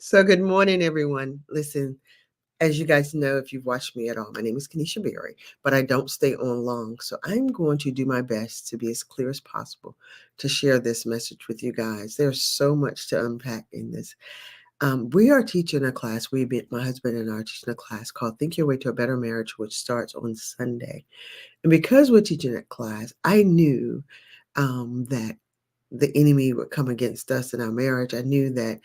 So, good morning, everyone. Listen, as you guys know, if you've watched me at all, my name is Kenesha Berry, but I don't stay on long. So, I'm going to do my best to be as clear as possible to share this message with you guys. There's so much to unpack in this. We are teaching a class, my husband and I are teaching a class called Think Your Way to a Better Marriage, which starts on Sunday. And because we're teaching that class, I knew that the enemy would come against us in our marriage. I knew that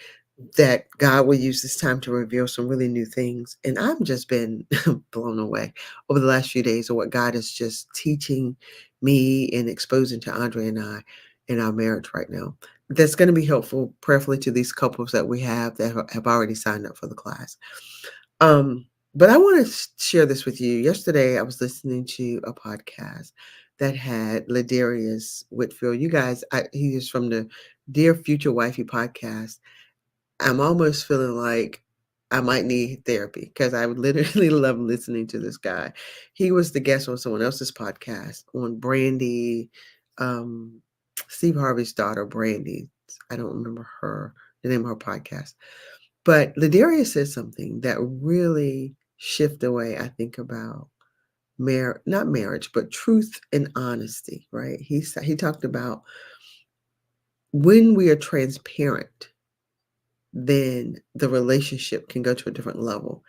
God will use this time to reveal some really new things. And I've just been blown away over the last few days of what God is just teaching me and exposing to Andre and I in our marriage right now. That's going to be helpful prayerfully to these couples that we have that have already signed up for the class. But I want to share this with you. Yesterday, I was listening to a podcast that had Ladarius Whitfield. You guys, he is from the Dear Future Wifey podcast. I'm almost feeling like I might need therapy because I would literally love listening to this guy. He was the guest on someone else's podcast on Brandy, um, Steve Harvey's daughter, Brandy. I don't remember the name of her podcast. But Ladarius said something that really shift the way I think about not marriage, but truth and honesty, right? He talked about when we are transparent, then the relationship can go to a different level.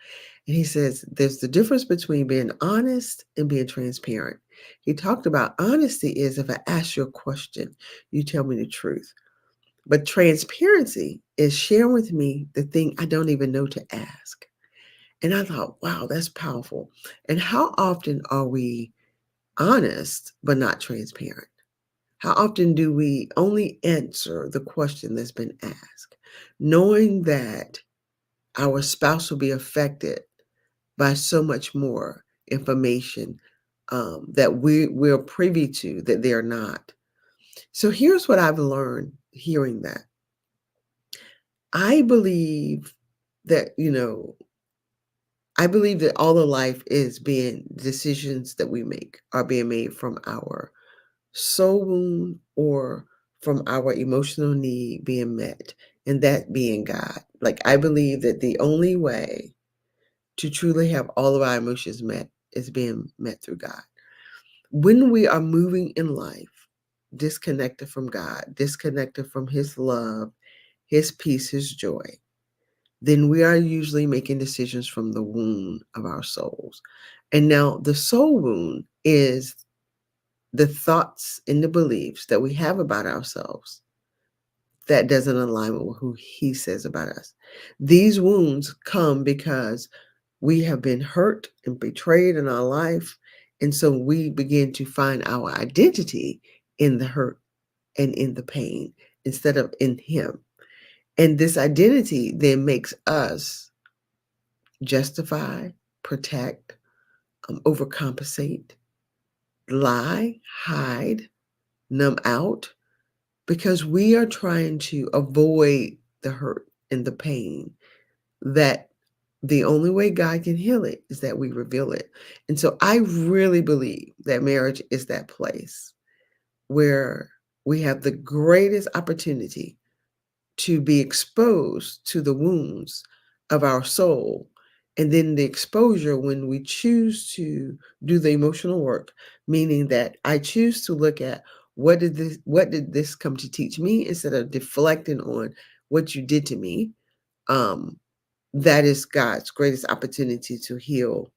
And he says there's the difference between being honest and being transparent. He talked about honesty is if I ask you a question, you tell me the truth. But transparency is sharing with me the thing I don't even know to ask. And I thought, wow, that's powerful. And how often are we honest but not transparent? How often do we only answer the question that's been asked, knowing that our spouse will be affected by so much more information that we're privy to that they're not? So here's what I've learned hearing that. I believe that, I believe that all of life is being decisions that we make are being made from our soul wound or from our emotional need being met, and that being God. Like, I believe that the only way to truly have all of our emotions met is being met through God. When we are moving in life disconnected from God, disconnected from His love, His peace, His joy, then we are usually making decisions from the wound of our souls. And now the soul wound is the thoughts and the beliefs that we have about ourselves that doesn't align with who he says about us. These wounds come because we have been hurt and betrayed in our life. And so we begin to find our identity in the hurt and in the pain instead of in him. And this identity then makes us justify, protect, overcompensate, lie, hide, numb out, because we are trying to avoid the hurt and the pain that the only way God can heal it is that we reveal it. And so I really believe that marriage is that place where we have the greatest opportunity to be exposed to the wounds of our soul. And then the exposure when we choose to do the emotional work, meaning that I choose to look at what did this come to teach me instead of deflecting on what you did to me. Um, that is God's greatest opportunity to heal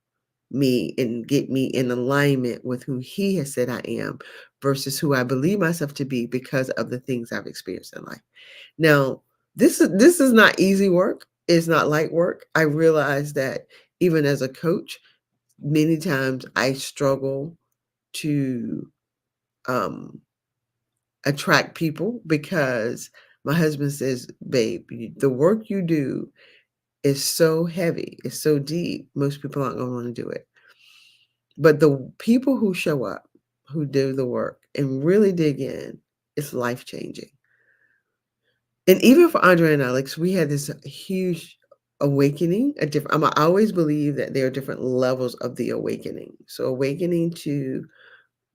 me and get me in alignment with who He has said I am versus who I believe myself to be because of the things I've experienced in life. Now, this is not easy work. It's not light work. I realize that even as a coach, many times I struggle to um, attract people because my husband says, "Babe, the work you do is so heavy, it's so deep. Most people aren't going to want to do it." But the people who show up, who do the work and really dig in, it's life changing. And even for Andre and Alex, we had this huge awakening. I always believe that there are different levels of the awakening. So, awakening to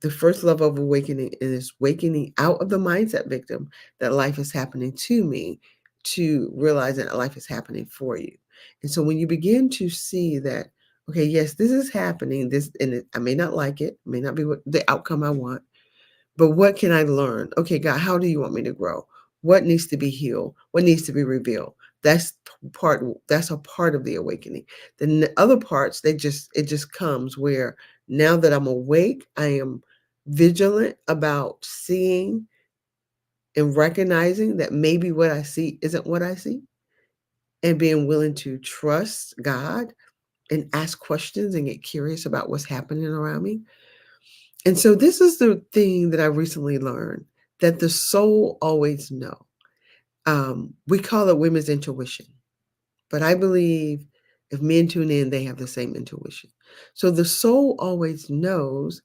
the first level of awakening is awakening out of the mindset victim that life is happening to me to realize that life is happening for you. And so when you begin to see that, okay, yes, this is happening, I may not like it, may not be what the outcome I want, but what can I learn? Okay, God, how do you want me to grow? What needs to be healed? What needs to be revealed? That's a part of the awakening. Then the other parts, it just comes where now that I'm awake, I am vigilant about seeing and recognizing that maybe what I see isn't what I see, and being willing to trust God and ask questions and get curious about what's happening around me. And so this is the thing that I recently learned, that the soul always know. We call it women's intuition, but I believe if men tune in, they have the same intuition. So the soul always knows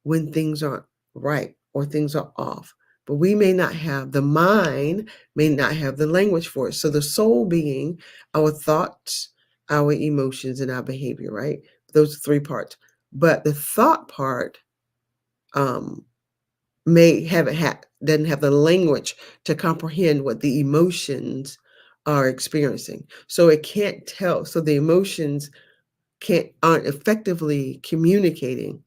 when things aren't right or things are off, but we may not have, the mind may not have the language for it. So the soul being our thoughts, our emotions, and our behavior, right? Those three parts. But the thought part, um, may haven't had doesn't have the language to comprehend what the emotions are experiencing. So it can't tell. So the emotions aren't effectively communicating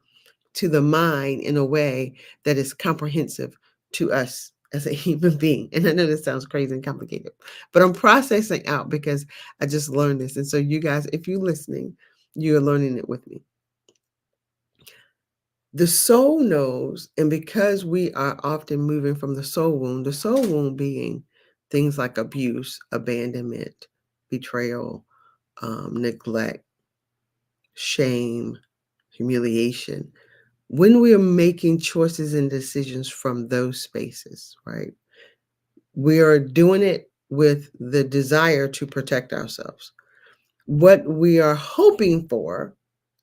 to the mind in a way that is comprehensive to us as a human being. And I know this sounds crazy and complicated, but I'm processing out because I just learned this. And so you guys, if you're listening, you're learning it with me. The soul knows, and because we are often moving from the soul wound being things like abuse, abandonment, betrayal, neglect, shame, humiliation. When we are making choices and decisions from those spaces, right, we are doing it with the desire to protect ourselves. What we are hoping for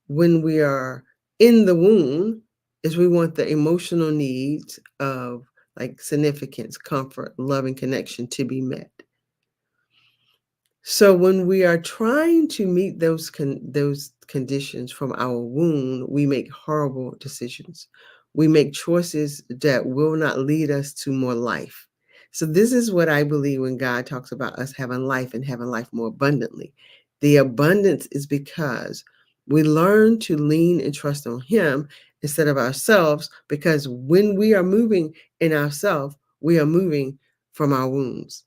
when we are in the womb is we want the emotional needs of like significance, comfort, love, and connection to be met. So when we are trying to meet those conditions from our wound, we make horrible decisions. We make choices that will not lead us to more life. So this is what I believe when God talks about us having life and having life more abundantly. The abundance is because we learn to lean and trust on Him instead of ourselves, because when we are moving in ourselves, we are moving from our wounds.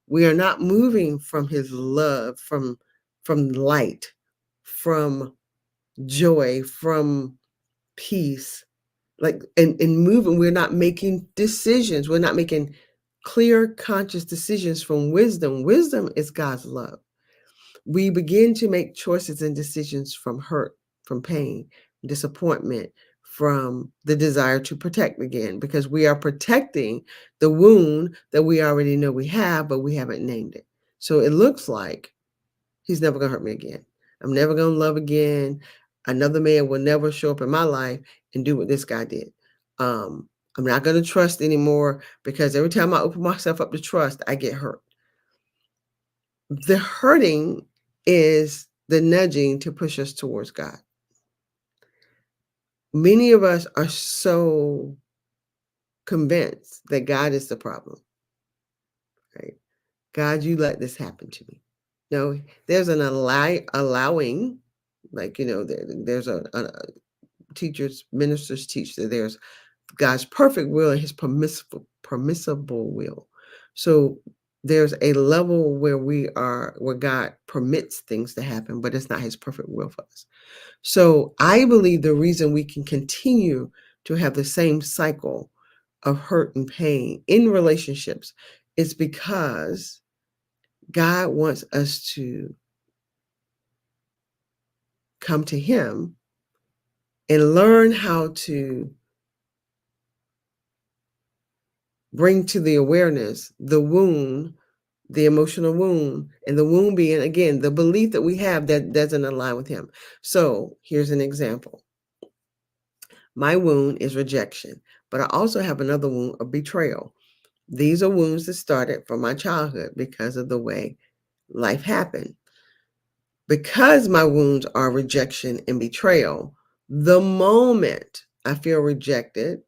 We are not moving from His love, from light, from joy, from peace. Like, and moving, we're not making decisions. We're not making clear, conscious decisions from wisdom. Wisdom is God's love. We begin to make choices and decisions from hurt, from pain, disappointment, from the desire to protect again, because we are protecting the wound that we already know we have, but we haven't named it. So it looks like he's never going to hurt me again. I'm never going to love again. Another man will never show up in my life and do what this guy did. I'm not going to trust anymore because every time I open myself up to trust, I get hurt. The hurting is the nudging to push us towards God. Many of us are so convinced that God is the problem, right? God, you let this happen to me. No, there's an allowing, like, there's a teachers, ministers teach that there's God's perfect will and His permissible will. So there's a level where God permits things to happen, but it's not His perfect will for us. So I believe the reason we can continue to have the same cycle of hurt and pain in relationships is because God wants us to come to Him and learn how to bring to the awareness the wound, the emotional wound, and the wound being, again, the belief that we have that doesn't align with Him. So here's an example. My wound is rejection, but I also have another wound of betrayal. These are wounds that started from my childhood because of the way life happened. Because my wounds are rejection and betrayal, the moment I feel rejected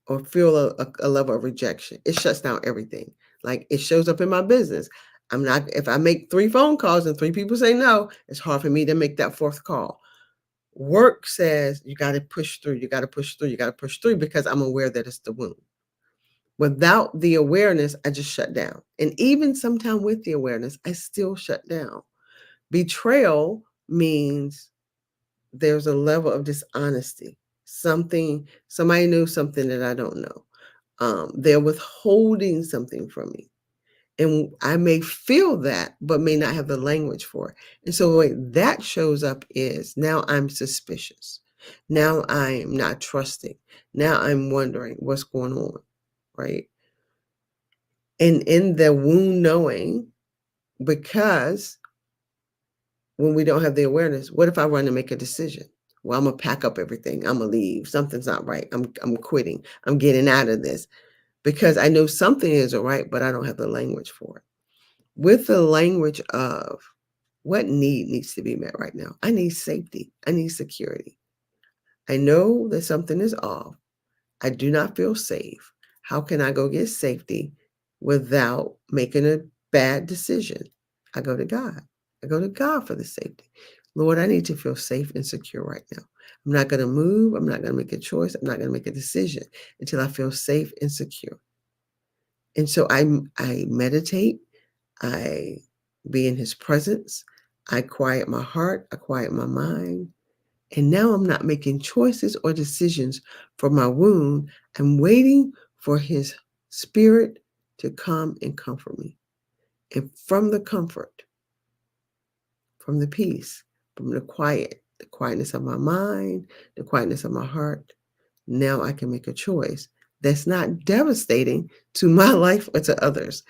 or feel a level of rejection, it shuts down everything. Like, it shows up in my business. If I make 3 phone calls and 3 people say no, it's hard for me to make that 4th call. Work says you got to push through, you got to push through, you got to push through because I'm aware that it's the wound. Without the awareness, I just shut down. And even sometimes with the awareness, I still shut down. Betrayal means there's a level of dishonesty. Somebody knows something that I don't know. They're withholding something from me. And I may feel that, but may not have the language for it. And so the way that shows up is now I'm suspicious. Now I'm not trusting. Now I'm wondering what's going on, right? And in the wound knowing, because when we don't have the awareness, what if I run and make a decision? Well, I'm gonna pack up everything. I'm gonna leave. Something's not right. I'm quitting. I'm getting out of this because I know something isn't right, but I don't have the language for it. With the language of what need needs to be met right now. I need safety. I need security. I know that something is off. I do not feel safe. How can I go get safety without making a bad decision? I go to God. I go to God for the safety. Lord, I need to feel safe and secure right now. I'm not going to move. I'm not going to make a choice. I'm not going to make a decision until I feel safe and secure. And so I meditate. I be in his presence. I quiet my heart. I quiet my mind. And now I'm not making choices or decisions for my wound. I'm waiting for his spirit to come and comfort me. And from the comfort, from the peace, from the quietness of my mind, the quietness of my heart, now I can make a choice that's not devastating to my life or to others.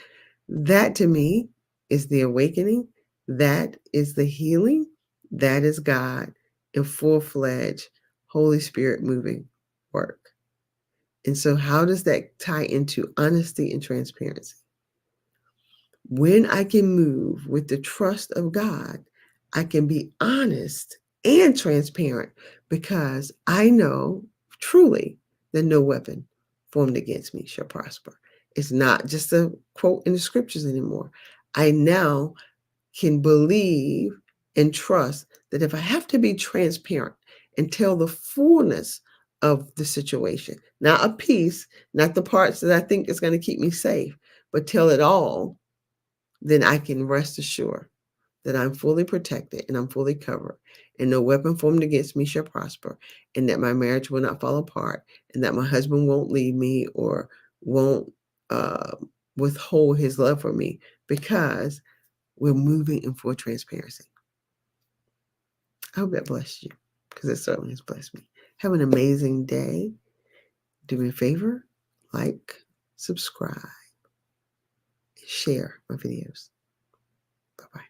That to me is the awakening. That is the healing. That is God in full-fledged Holy Spirit moving work. And so how does that tie into honesty and transparency? When I can move with the trust of God, I can be honest and transparent because I know truly that no weapon formed against me shall prosper. It's not just a quote in the scriptures anymore. I now can believe and trust that if I have to be transparent and tell the fullness of the situation, not a piece, not the parts that I think is going to keep me safe, but tell it all, then I can rest assured that I'm fully protected and I'm fully covered, and no weapon formed against me shall prosper, and that my marriage will not fall apart, and that my husband won't leave me or won't uh, withhold his love for me because we're moving in full transparency. I hope that blessed you because it certainly has blessed me. Have an amazing day. Do me a favor, like, subscribe, share my videos. Bye-bye.